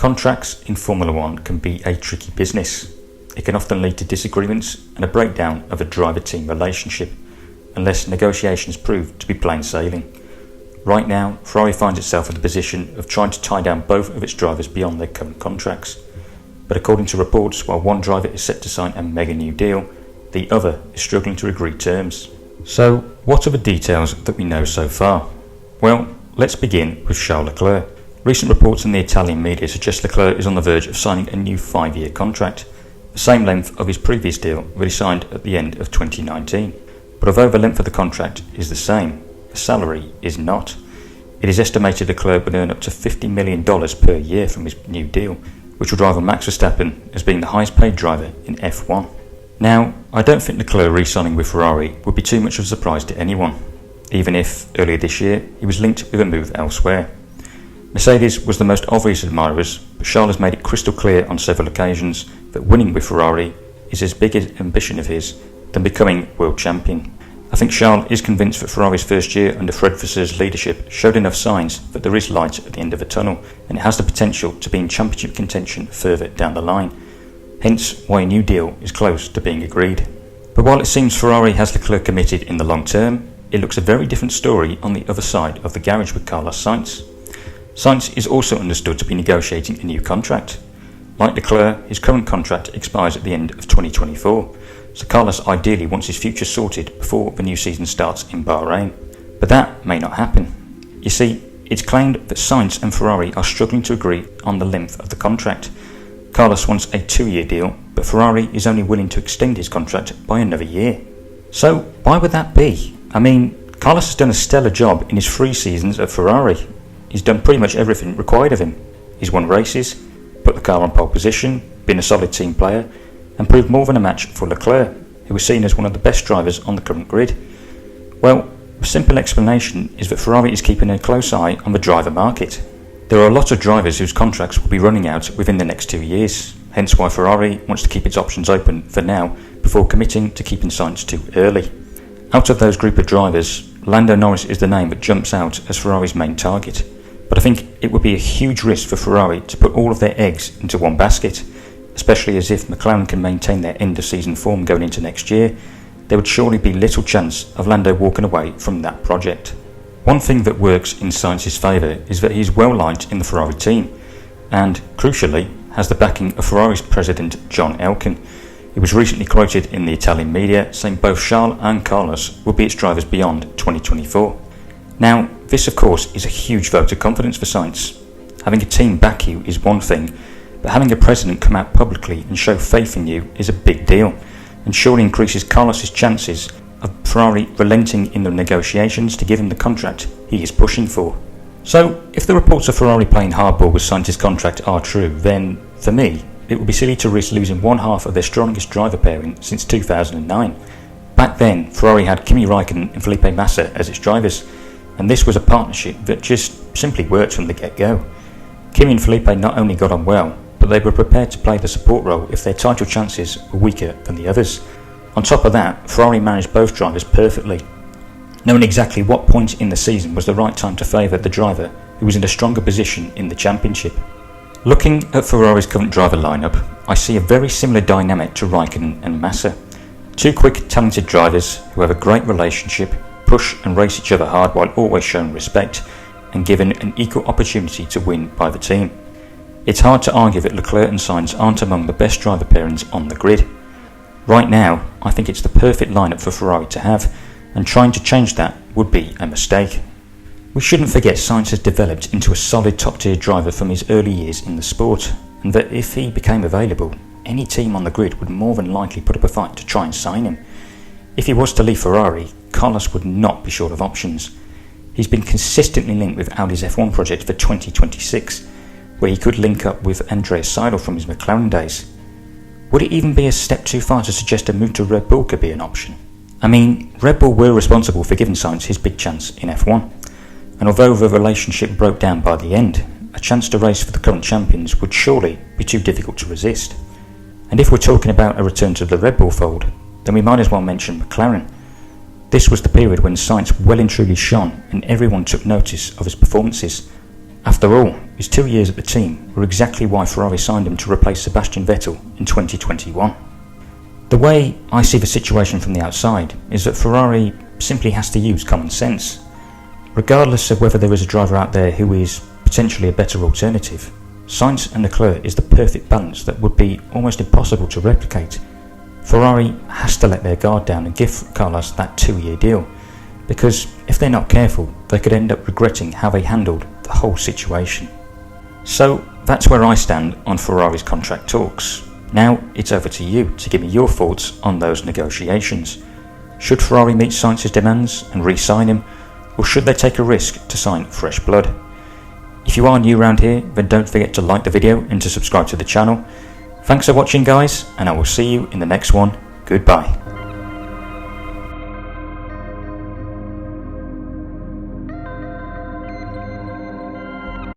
Contracts in Formula One can be a tricky business. It can often lead to disagreements and a breakdown of a driver-team relationship, unless negotiations prove to be plain sailing. Right now, Ferrari finds itself in the position of trying to tie down both of its drivers beyond their current contracts. But according to reports, while one driver is set to sign a mega new deal, the other is struggling to agree terms. So, what are the details that we know so far? Well, let's begin with Charles Leclerc. Recent reports in the Italian media suggest Leclerc is on the verge of signing a new 5-year contract, the same length of his previous deal that he signed at the end of 2019. But although the length of the contract is the same, the salary is not. It is estimated Leclerc would earn up to $50 million per year from his new deal, which will rival Max Verstappen as being the highest paid driver in F1. Now, I don't think Leclerc re-signing with Ferrari would be too much of a surprise to anyone, even if, earlier this year, he was linked with a move elsewhere. Mercedes was the most obvious admirers, but Charles has made it crystal clear on several occasions that winning with Ferrari is as big an ambition of his than becoming world champion. I think Charles is convinced that Ferrari's first year under Fred Vasseur's leadership showed enough signs that there is light at the end of the tunnel, and it has the potential to be in championship contention further down the line. Hence why a new deal is close to being agreed. But while it seems Ferrari has Leclerc committed in the long term, it looks a very different story on the other side of the garage with Carlos Sainz. Sainz is also understood to be negotiating a new contract. Like Leclerc, his current contract expires at the end of 2024, so Carlos ideally wants his future sorted before the new season starts in Bahrain. But that may not happen. You see, it's claimed that Sainz and Ferrari are struggling to agree on the length of the contract. Carlos wants a 2-year deal, but Ferrari is only willing to extend his contract by another year. So why would that be? I mean, Carlos has done a stellar job in his 3 seasons at Ferrari. He's done pretty much everything required of him. He's won races, put the car on pole position, been a solid team player, and proved more than a match for Leclerc, who was seen as one of the best drivers on the current grid. Well, the simple explanation is that Ferrari is keeping a close eye on the driver market. There are a lot of drivers whose contracts will be running out within the next 2 years, hence why Ferrari wants to keep its options open for now before committing to keeping Sainz too early. Out of those group of drivers, Lando Norris is the name that jumps out as Ferrari's main target, but I think it would be a huge risk for Ferrari to put all of their eggs into one basket, especially as if McLaren can maintain their end-of-season form going into next year. There would surely be little chance of Lando walking away from that project. One thing that works in Sainz's favour is that he is well liked in the Ferrari team, and, crucially, has the backing of Ferrari's president John Elkann, who was recently quoted in the Italian media saying both Charles and Carlos will be its drivers beyond 2024. Now, this of course is a huge vote of confidence for Sainz. Having a team back you is one thing, but having a president come out publicly and show faith in you is a big deal, and surely increases Carlos's chances of Ferrari relenting in the negotiations to give him the contract he is pushing for. So, if the reports of Ferrari playing hardball with Sainz's contract are true, then, for me, it would be silly to risk losing one half of their strongest driver pairing since 2009. Back then, Ferrari had Kimi Räikkönen and Felipe Massa as its drivers, and this was a partnership that just simply worked from the get-go. Kimi and Felipe not only got on well, but they were prepared to play the support role if their title chances were weaker than the others. On top of that, Ferrari managed both drivers perfectly, knowing exactly what point in the season was the right time to favour the driver who was in a stronger position in the championship. Looking at Ferrari's current driver lineup, I see a very similar dynamic to Räikkönen and Massa. 2 quick, talented drivers who have a great relationship, push and race each other hard while always showing respect, and given an equal opportunity to win by the team. It's hard to argue that Leclerc and Sainz aren't among the best driver pairings on the grid. Right now, I think it's the perfect lineup for Ferrari to have, and trying to change that would be a mistake. We shouldn't forget Sainz has developed into a solid top-tier driver from his early years in the sport, and that if he became available, any team on the grid would more than likely put up a fight to try and sign him. If he was to leave Ferrari, Carlos would not be short of options. He's been consistently linked with Audi's F1 project for 2026, where he could link up with Andreas Seidel from his McLaren days. Would it even be a step too far to suggest a move to Red Bull could be an option? I mean, Red Bull were responsible for giving Sainz his big chance in F1, and although the relationship broke down by the end, a chance to race for the current champions would surely be too difficult to resist. And if we're talking about a return to the Red Bull fold, then we might as well mention McLaren. This was the period when Sainz well and truly shone and everyone took notice of his performances, After all, his 2 years at the team were exactly why Ferrari signed him to replace Sebastian Vettel in 2021. The way I see the situation from the outside is that Ferrari simply has to use common sense. Regardless of whether there is a driver out there who is potentially a better alternative, Sainz and Leclerc is the perfect balance that would be almost impossible to replicate. Ferrari has to let their guard down and give Carlos that 2-year deal, because if they're not careful, they could end up regretting how they handled the whole situation. So that's where I stand on Ferrari's contract talks. Now it's over to you to give me your thoughts on those negotiations. Should Ferrari meet Sainz's demands and re-sign him, or should they take a risk to sign fresh blood? If you are new around here, then don't forget to like the video and to subscribe to the channel. Thanks for watching guys, and I will see you in the next one. Goodbye.